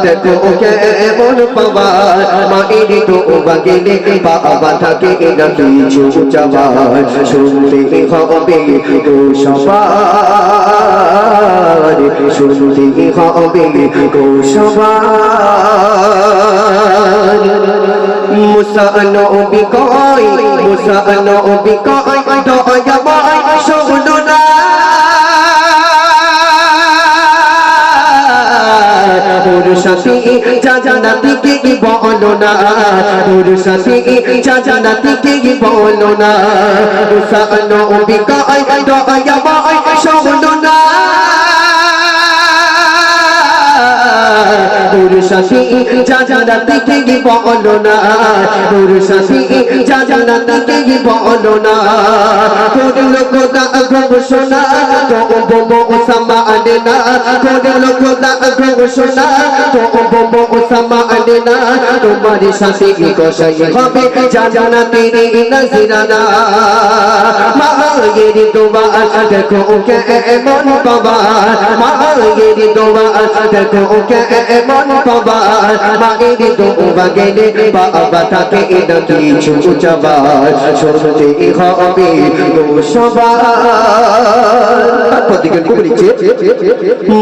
দেখো কেমন পাবার মায়ের দোয়া গেলে বাবা থাকে না কিছু চাবার শুনতে হবে তো সবার শুনতে হবে তো সবার মুসা নবী কয় মুসা নবী কয় দয়া মাই শোনো না তোর সাথে জান্নাতে কি বলো না তোর সাথে জান্নাতে কি বলো না মুসা নবী কয় দয়া মাই শোনো না তোর সাথে জান্নাতে কি বলো না তোর সাথে জান্নাতে কি বলো না তোর লোক দা ঘোষণা তো বো সমানে না তোর লোক দা ঘোষণা তো বো সমানে না তোমার সাথে কি কসাই হবে জান্নাতের নজরানা মায়ের দোয়া দেখো কেমন বাবা মায়ের দোয়া দেখো কেমন বাবার মায়ের দোয়া গেলে বাবা থাকে না কিছু চাবার শুনতে হবে তো সবার প্রতিজ্ঞা করেছে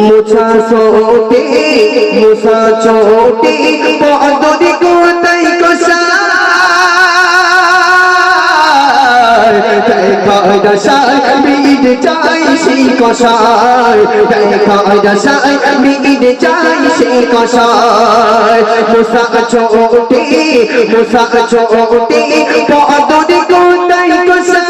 মুছা সোতে মুছা চোটে পদরি কোতাই কষা দেখায় দশায় বিদ চাই সেই কষায় দেখায় দশায় বিদ চাই সেই কষায় মুসা চোটে পদরি কোতাই কষা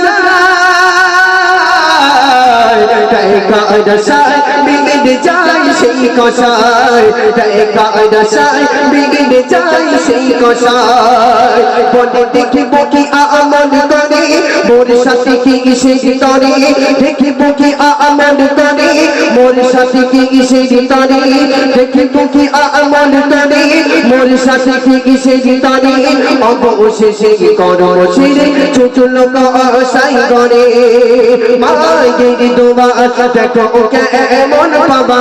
দেখায় দশায় বিদ চাই সেই কষায় দেখায় দশায় বিদ চাই সেই কষায় বলে দেখিব কি আমল করে মোর সাথে কি সেই তরে দেখিব কি আমল করে মোর সাথে কি সেই তরে দেখিব কি আমল করে মোর সাথে কি সেই তরে অবশেষে করো ছেড়ে চুচুল কসাই করে মায়ের দোয়া দেখো কেমন বাবা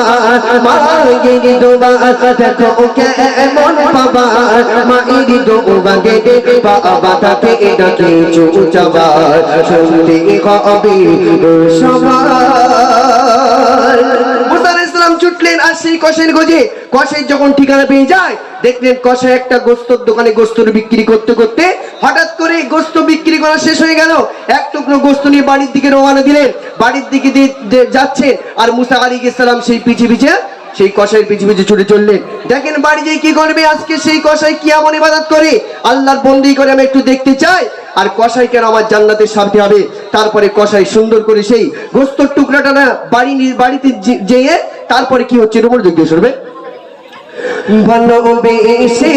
মায়ের দোয়া দেখো কেমন বাবা মায়ের দোয়া গেলে বাবা থাকে না কিছু চাবার শুনতে হবে সবার মুসা আলাইহিস সালাম ছুটলেন আর সেই কষাইয়ের খোঁজে কষাই যখন ঠিকানা পেয়ে যায় দেখলেন কষাই একটা গোস্তর দোকানে গোস্ত বিক্রি করতে করতে হঠাৎ করে গোস্ত বিক্রি করা শেষ হয়ে গেল এক টুকরো গোস্ত নিয়ে বাড়ির দিকে রওনা দিলেন বাড়ির দিকে যাচ্ছেন আর মুসা আলাইহিস সালাম সেই পিছে সেই কষাইয়ের পিছে ছুটে চললেন দেখেন বাড়ি যেয়ে কি করবে আজকে সেই কষাই কি এমন ইবাদত করে আল্লাহর বন্দি করে আমি একটু দেখতে চাই আর কষাই কেন আমার জান্নাতে সাথে হবে তারপরে কষাই সুন্দর করে সেই গোস্তর টুকরাটা না বাড়িতে যেয়ে তারপরে কি হচ্ছে এর উপর জিজ্ঞেস করবে ভালোবেসে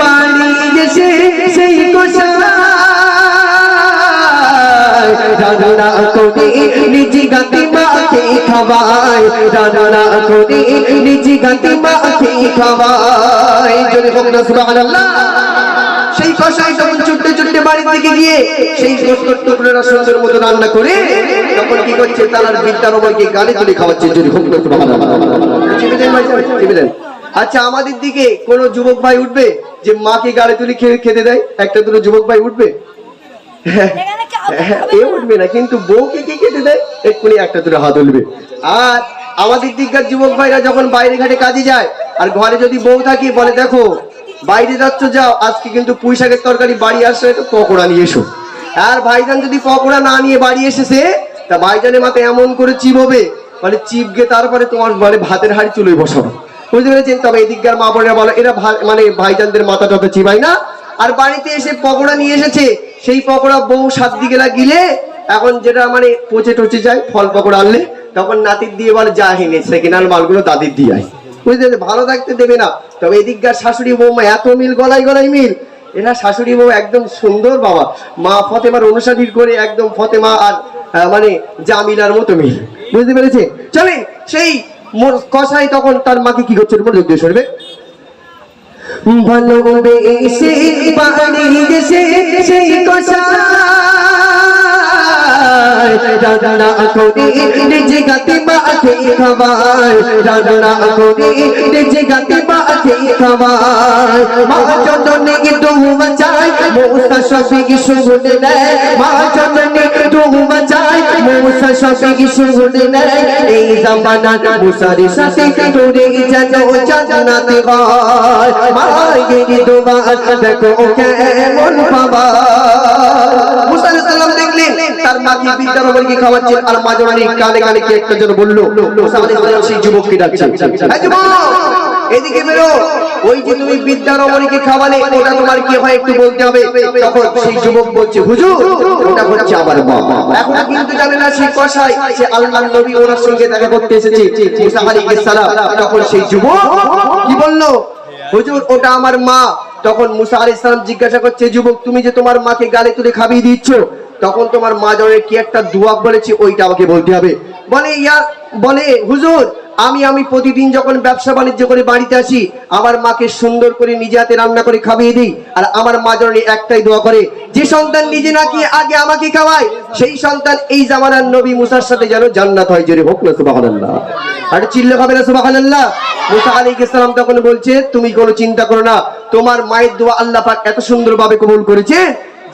বাড়ি এসে সেই কষাই রান্না করে নিজ গাতে মাকে খাওয়ায় রান্না করে নিজ গাতে মাকে খাওয়ায় জোরে বলুন সুবহানাল্লাহ সেই কষাই তখন ছুটতে বাড়ির দিকে গিয়ে সেই গোস্তের টুকরোটা সুন্দর মতো রান্না করে তখন কি করছে তার বিদ্যার ওপরকে গালে তুলে খাওয়াচ্ছে জোরে বলুন সুবহানাল্লাহ চিবিলেন আচ্ছা আমাদের দিকে কোন যুবক ভাই উঠবে যে মাকে গালে তুলে খেতে দেয় একটা দুটো যুবক ভাই উঠবে এ উঠবে না কিন্তু বউকে কি খেতে দেয় এক্ষুনি একটা দুটো হাত উঠবে আর আমাদের দিককার যুবক ভাইরা যখন বাইরে ঘাটে কাজে যায় আর ঘরে যদি বউ থাকি বলে দেখো বাইরে যাচ্ছ যাও আজকে কিন্তু পুঁই শাকের তরকারি বাড়ি আসছে একটু পকোড়া নিয়ে এসো আর ভাইজান যদি পকোড়া না নিয়ে বাড়ি এসেছে তা ভাইজানের মাথায় এমন করে চিপ হবে মানে চিপকে তারপরে তোমার মানে ভাতের হাড়ি চুলোয় বসাবো বুঝতে পেরেছেন তবে এদিককার মা বোনেরা বলো এরা মানে ভাইজানদের মাথাটা তো চিবাই না আর বাড়িতে এসে পকোড়া নিয়ে এসেছে সেই পকোড়া বউ 7 দিকে গিলে এখন যেটা মানে পচে টচে যায় ফল পকোড়া আনলে তখন নাতির দিয়ে বলে যা হেনে সেকেন্ড হ্যান্ড মালগুলো দাদির দিয়ে আয় বুঝতে ভালো থাকতে দেবে না তবে এদিককার শাশুড়ি বৌমা এত মিল গলায় মিল এরা শাশুড়ি বউ একদম সুন্দর বাবা মা ফতেমার অনুসারী করে একদম ফতেমা আর মানে জামিলার মতো মিল বুঝতে পেরেছে চলেন সেই কষাই তখন তার মাকে কি করছে মনোযোগ দিয়ে শুনবে ভালোবেসে বাড়ি এসে সেই কষাই রান্না করে নিজে গাতে মাকে খাবার, রান্না করে নিজে গাতে মাকে খাবার। মা জননী ডুব যায় মুসা শফিক শুনে নেয়, মা জননী ডুব যায় মুসা শফিক শুনে নেয়। এই জামানার মুসার সাথে তোরে যেন জান্নাত হয়। মায়ের দোয়া দেখো কেমন পাবা। মুসা আলাইহিস সালাম দেখলেন তার মাকে বিদ্যার অমরকে খাওয়াচ্ছেন, আর মা জননী কানে কানে কি একটা জন বলল। মুসা আলাইহিস সালাম সেই যুবককে ডাকছেন, এই যুবক এদিকে বেরো, ওই যে তুমি বিদ্যার অমরকে খাওয়ালে ওটা তোমার কি হয় একটু বলতে হবে। তখন সেই যুবক বলছে, হুজুর ওটা হচ্ছে আমার মা। এখন কিন্তু জানে না সেই কসাই সে আল্লাহর নবী ওর সঙ্গে দেখা করতে এসেছে মুসা আলাইহিস সালাম। তখন সেই যুবক কি বলল, হুজুর ওটা আমার মা। তখন মুসা আলাইহিস সালাম জিজ্ঞাসা করছে, যুবক তুমি যে তোমার মাকে গালে তুলে খাইয়ে দিচ্ছ, তখন তোমার মা জনের কি একটা দোয়া বলেছে ওইটা আমাকে বলতে হবে। বলে হুজুর আমি প্রতিদিন যখন ব্যবসা বাণিজ্য করে বাড়িতে আসি আমার মাকে সুন্দর করে নিজে হাতে রান্না করে খাইয়ে দিই, আর আমার মা জননী একটাই দোয়া করে, যে সন্তান নিজে না খেয়ে আগে আমাকে খাওয়ায় সেই সন্তান এই জামানার নবী মুসার সাথে যেন জান্নাত হয়। জোরে হোক না সুবহানাল্লাহ, আর চিল্লা হবে না সুবহানাল্লাহ। মুসা আলাইহিস সালাম তখন বলছে, তুমি কোনো চিন্তা করো না, তোমার মায়ের দোয়া আল্লাহ পাক এত সুন্দরভাবে কবুল করেছে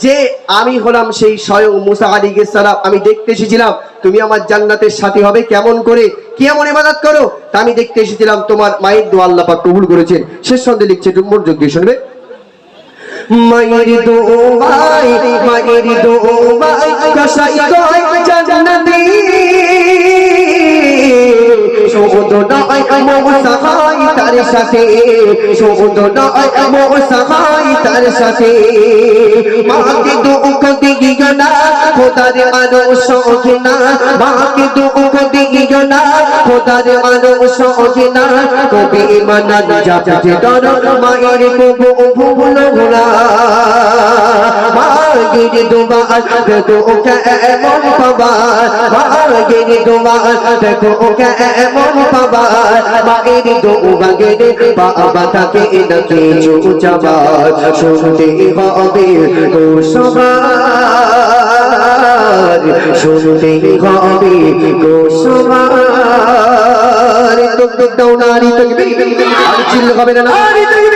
যে আমি হলাম সেই স্বয়ং মুসা আলাইহিস সালাম। আমি দেখতে এসেছিলাম তুমি আমার জান্নাতের সাথী হবে, কেমন করে কেমন ইবাদত করো তা আমি দেখতে এসেছিলাম, তোমার মায়ের দোয়া আল্লাহ পাক কবুল করেছেন। শেষ ছন্দে লিখছে, একটু মনোযোগ দিয়ে শুনবে। মায়ের দোয়ায় কসাই কয় জান্নাতি, শুধু নয় মুসা হয় তার সাথে, শুধু নয় মুসা হয় তার সাথে। মাকে দুঃখ দিও না খোদার মানুষ ঘৃণা, মাকে দুঃখ দিও না খোদার মানুষ ঘৃণা। কবি মানান যাবে ডর মায়ের কবু ভুল ভোলা। মায়ের দোয়া দেখো কেমন পাবা, মায়ের দোয়া দেখো কেমন পাবা। মায়ের দোয়া গেলে বাবা তাকে না কিছু চাবার, শুনতে হবে ও সবার, শুনতে হবে ও সবার। নারী তকবীর, আর চিল্লা হবে না নারী তকবীর।